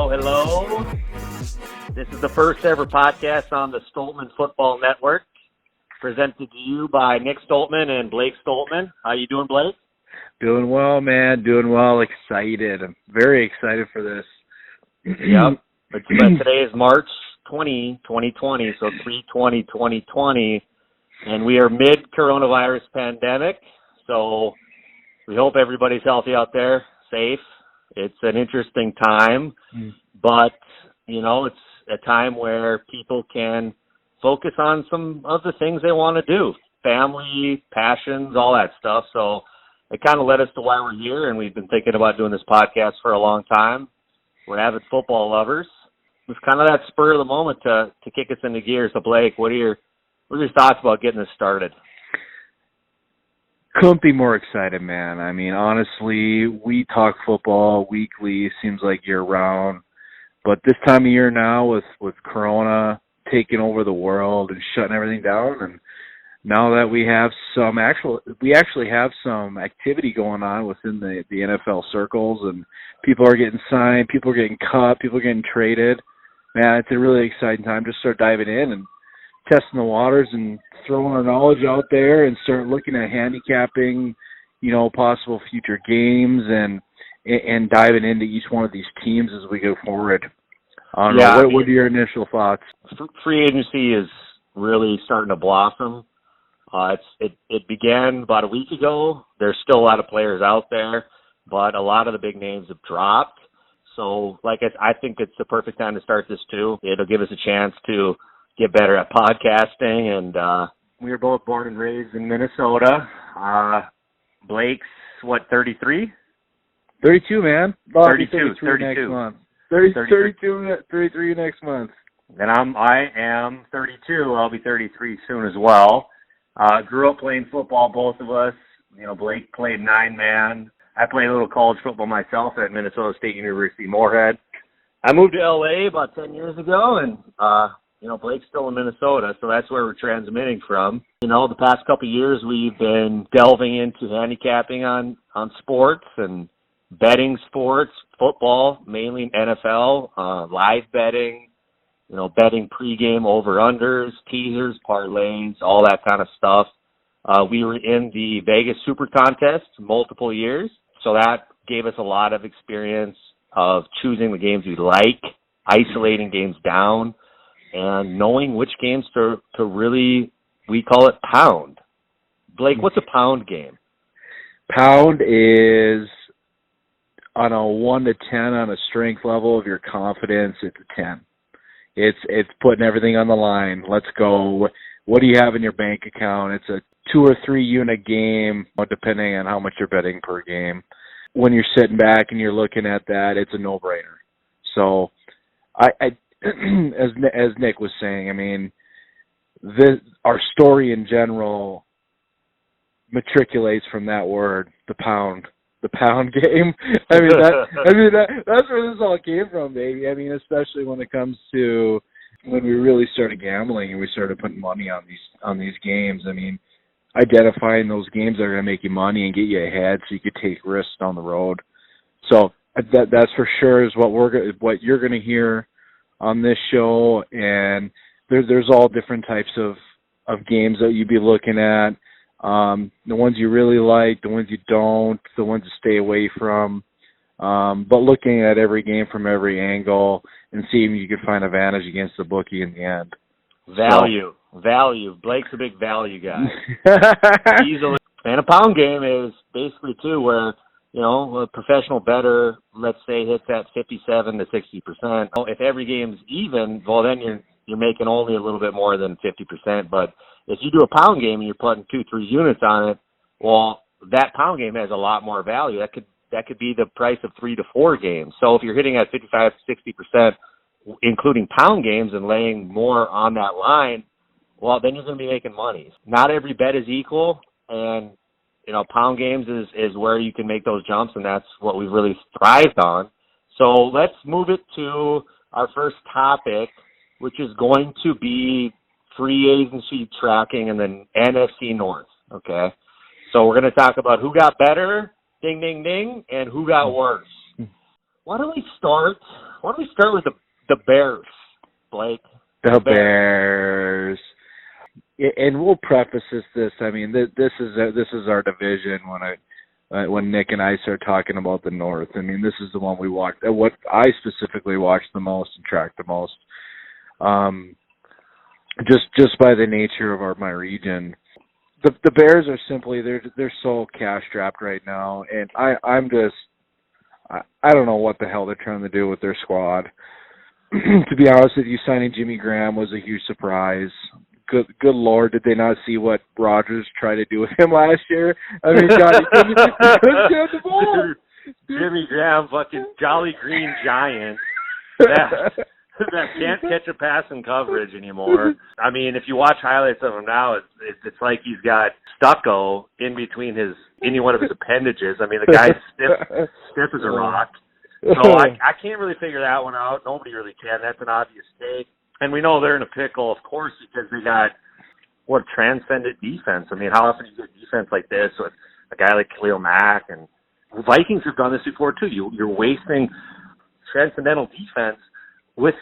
Hello. This is the first ever podcast on the Stoltman Football Network, presented to you by Nick Stoltman and Blake Stoltman. How you doing, Blake? Doing well, man. Doing well. Excited. I'm very excited for this. Yep. But today is March 20, 2020, so 3/20/2020, and we are mid-coronavirus pandemic, so we hope everybody's healthy out there, safe. It's an interesting time, but, you know, it's a time where people can focus on some of the things they want to do, family, passions, all that stuff. So it kind of led us to why we're here, and we've been thinking about doing this podcast for a long time. We're avid football lovers. It was kind of that spur of the moment to kick us into gear. So, Blake, what are your thoughts about getting this started? Couldn't be more excited, man. I mean, honestly, we talk football weekly, seems like year-round. But this time of year now with Corona taking over the world and shutting everything down, and now that we actually have some activity going on within the NFL circles, and people are getting signed, people are getting cut, people are getting traded. Man, it's a really exciting time to start diving in and testing the waters and throwing our knowledge out there and start looking at handicapping, you know, possible future games and diving into each one of these teams as we go forward. I don't know. What are your initial thoughts? Free agency is really starting to blossom. It began about a week ago. There's still a lot of players out there, but a lot of the big names have dropped. So, I think it's the perfect time to start this too. It'll give us a chance to get better at podcasting, and we were both born and raised in Minnesota. Blake's, 33? 32, man. 32 next month. 33 next month. And I am 32. I'll be 33 soon as well. Grew up playing football, both of us. You know, Blake played 9-man. I played a little college football myself at Minnesota State University, Moorhead. I moved to LA about 10 years ago, and you know, Blake's still in Minnesota, so that's where we're transmitting from. You know, the past couple of years we've been delving into handicapping on sports and betting sports, football, mainly NFL, live betting, you know, betting pregame over-unders, teasers, parlays, all that kind of stuff. We were in the Vegas Super Contest multiple years, so that gave us a lot of experience of choosing the games we like, isolating games down, and knowing which games to really, we call it pound. Blake, what's a pound game? Pound is on a 1 to 10 on a strength level of your confidence. It's a 10. It's putting everything on the line. Let's go. What do you have in your bank account? It's a 2 or 3 unit game, depending on how much you're betting per game. When you're sitting back and you're looking at that, it's a no-brainer. So, as Nick was saying, I mean, our story in general matriculates from that word, the pound game. I mean, that's where this all came from, baby. I mean, especially when it comes to when we really started gambling and we started putting money on these games. I mean, identifying those games that are going to make you money and get you ahead so you could take risks down the road. So that's for sure is what you're going to hear on this show, and there's all different types of games that you'd be looking at. The ones you really like, the ones you don't, the ones to stay away from, but looking at every game from every angle and seeing if you can find advantage against the bookie in the end. Value. Blake's a big value guy. Easily. And a pound game is basically, too, where, you know, a professional bettor, let's say, hits at 57 to 60%. If every game's even, well, then you're making only a little bit more than 50%. But if you do a pound game and you're putting 2-3 units on it, well, that pound game has a lot more value. That could be the price of 3 to 4 games. So if you're hitting at 55 to 60%, including pound games and laying more on that line, well, then you're going to be making money. Not every bet is equal, and, you know, pound games is where you can make those jumps, and that's what we've really thrived on. So let's move it to our first topic, which is going to be free agency tracking in the NFC North, okay? So we're going to talk about who got better, ding, ding, ding, and who got worse. Why don't we start Why don't we start with the Bears, Blake? The Bears. And we'll preface this. I mean, this is our division when Nick and I start talking about the North. I mean, this is the one we watched. What I specifically watched the most and tracked the most. Just by the nature of my region. The Bears are simply they're so cash strapped right now, and I don't know what the hell they're trying to do with their squad. To be honest with you, signing Jimmy Graham was a huge surprise. Good Lord, did they not see what Rodgers tried to do with him last year? I mean, God, he couldn't get the ball. Jimmy Graham, fucking Jolly Green Giant. That can't catch a pass in coverage anymore. I mean, if you watch highlights of him now, it's like he's got stucco in between any one of his appendages. I mean, the guy's stiff as a rock. So I can't really figure that one out. Nobody really can. That's an obvious take. And we know they're in a pickle, of course, because they got transcendent defense. I mean, how often do you get defense like this with a guy like Khalil Mack? And the Vikings have done this before too. You're wasting transcendental defense with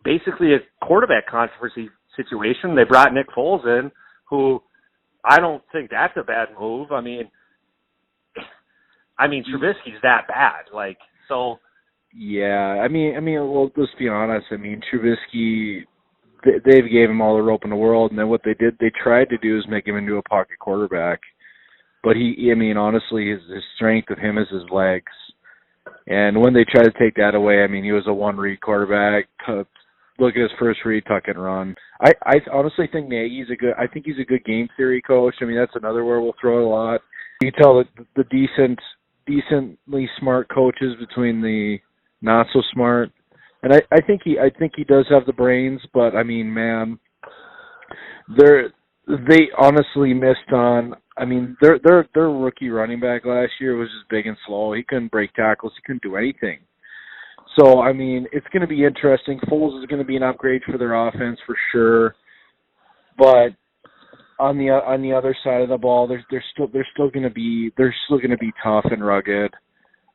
basically a quarterback controversy situation. They brought Nick Foles in, who I don't think that's a bad move. I mean, Trubisky's that bad. Like, so. Yeah, I mean, well, let's be honest. I mean, Trubisky, they gave him all the rope in the world, and then what they tried to do is make him into a pocket quarterback. But honestly, his strength of him is his legs. And when they tried to take that away, I mean, he was a one-read quarterback. Look at his first read, tuck and run. I honestly think Nagy's I think he's a good game theory coach. I mean, that's another where we'll throw it a lot. You can tell the decently smart coaches between the not so smart. And I think he does have the brains, but I mean, man, they honestly missed on. I mean, their rookie running back last year was just big and slow. He couldn't break tackles. He couldn't do anything. So, I mean, it's going to be interesting. Foles is going to be an upgrade for their offense for sure. But on the other side of the ball, they're still going to be tough and rugged.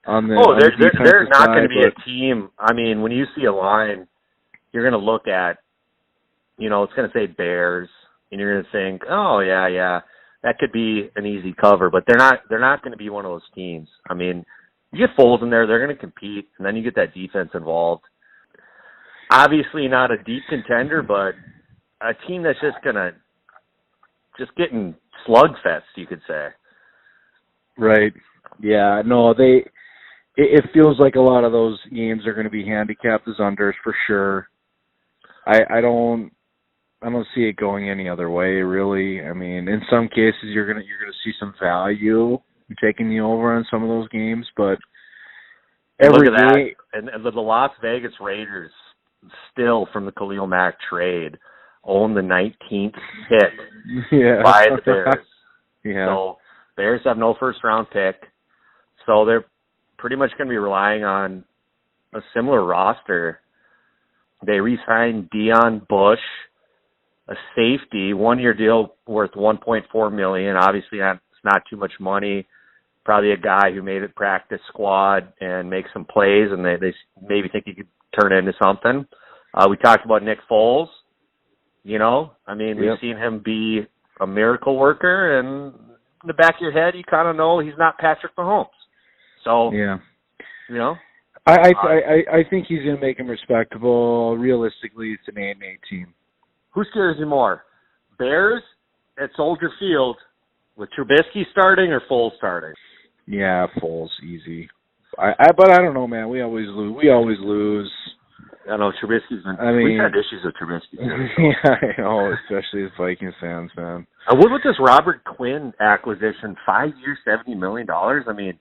They're not going to be a team. I mean, when you see a line, you're going to look at, it's going to say Bears, and you're going to think, oh yeah. That could be an easy cover, but they're not going to be one of those teams. I mean, you get Foles in there, they're going to compete, and then you get that defense involved. Obviously not a deep contender, but a team that's just getting slugfest, you could say. Right. Yeah, no, it feels like a lot of those games are going to be handicapped as unders for sure. I don't see it going any other way, really. I mean, in some cases, you're gonna see some value in taking the over on some of those games, but every look at game, that. And the Las Vegas Raiders, still from the Khalil Mack trade, own the 19th pick by the Bears. Yeah. So Bears have no first-round pick, so they're pretty much going to be relying on a similar roster. They re-signed Deion Bush, a safety, one-year deal worth $1.4 million. Obviously, that's not too much money. Probably a guy who made it practice squad and make some plays, and they maybe think he could turn into something. We talked about Nick Foles. We've seen him be a miracle worker, and in the back of your head, you kind of know he's not Patrick Mahomes. So, yeah, I think he's going to make him respectable. Realistically, it's an 8-8 team. Who scares you more, Bears at Soldier Field with Trubisky starting or Foles starting? Yeah, Foles, easy. But I don't know, man. We always lose. I know Trubisky's been. We've had issues with Trubisky. Yeah, I know, especially as Vikings fans, man. What about this Robert Quinn acquisition? 5 years, $70 million. I mean,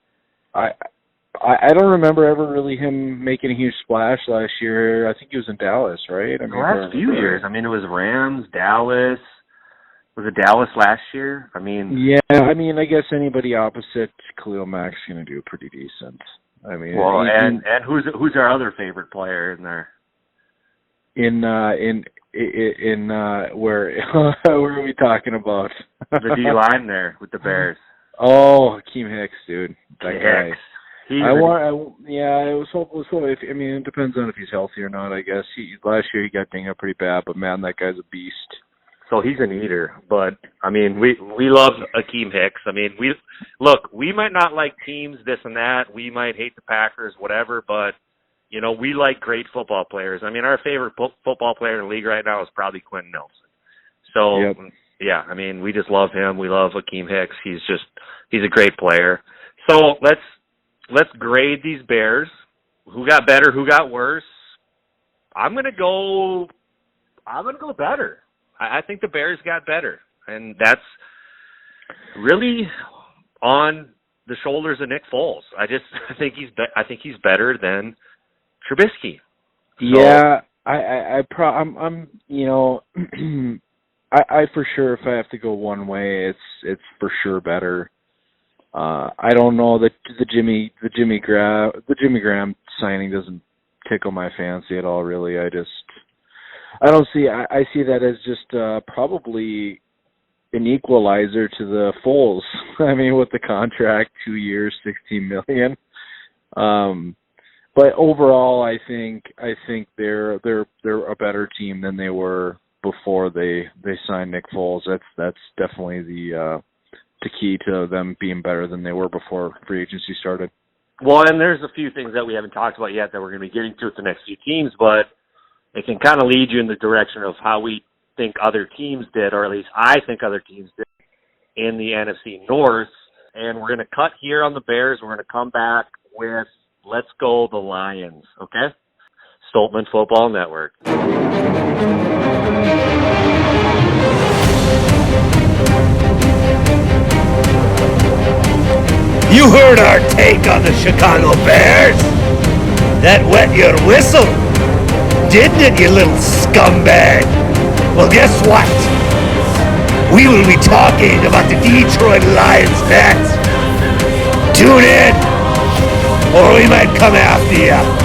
I don't remember ever really him making a huge splash last year. I think he was in Dallas, right? The last few years. I mean, it was Rams, Dallas. Was it Dallas last year? I mean... Yeah, I guess anybody opposite Khalil Mack's going to do pretty decent. I mean... Well, and who's our other favorite player in there? Where are we talking about? The D-line there with the Bears. Oh, Hakeem Hicks, dude. That guy. I was hopeful. So it depends on if he's healthy or not. I guess last year he got dinged up pretty bad, but man, that guy's a beast. So he's an eater, but I mean, we love Akeem Hicks. I mean, we might not like teams, this and that. We might hate the Packers, whatever, but you know, we like great football players. I mean, our favorite football player in the league right now is probably Quentin Nelson. So yep. Yeah, I mean, we just love him. We love Akeem Hicks. He's a great player. So let's grade these Bears. Who got better? Who got worse? I'm gonna go better. I think the Bears got better, and that's really on the shoulders of Nick Foles. I think he's better than Trubisky. So, yeah, I'm you know, I for sure, if I have to go one way, it's for sure better. I don't know that the Jimmy Graham signing doesn't tickle my fancy at all. Really, I don't see. I see that as just probably an equalizer to the Foles. I mean, with the contract, 2 years, $16 million. But overall, I think they're a better team than they were before they signed Nick Foles. That's definitely the key to them being better than they were before free agency started. Well, and there's a few things that we haven't talked about yet that we're going to be getting to with the next few teams, but it can kind of lead you in the direction of how we think other teams did, or at least I think other teams did in the NFC North. And we're going to cut here on the Bears. We're going to come back with Let's Go the Lions, okay? Stoltman Football Network. You heard our take on the Chicago Bears? That wet your whistle, didn't it, you little scumbag? Well, guess what? We will be talking about the Detroit Lions next. Tune in, or we might come after you.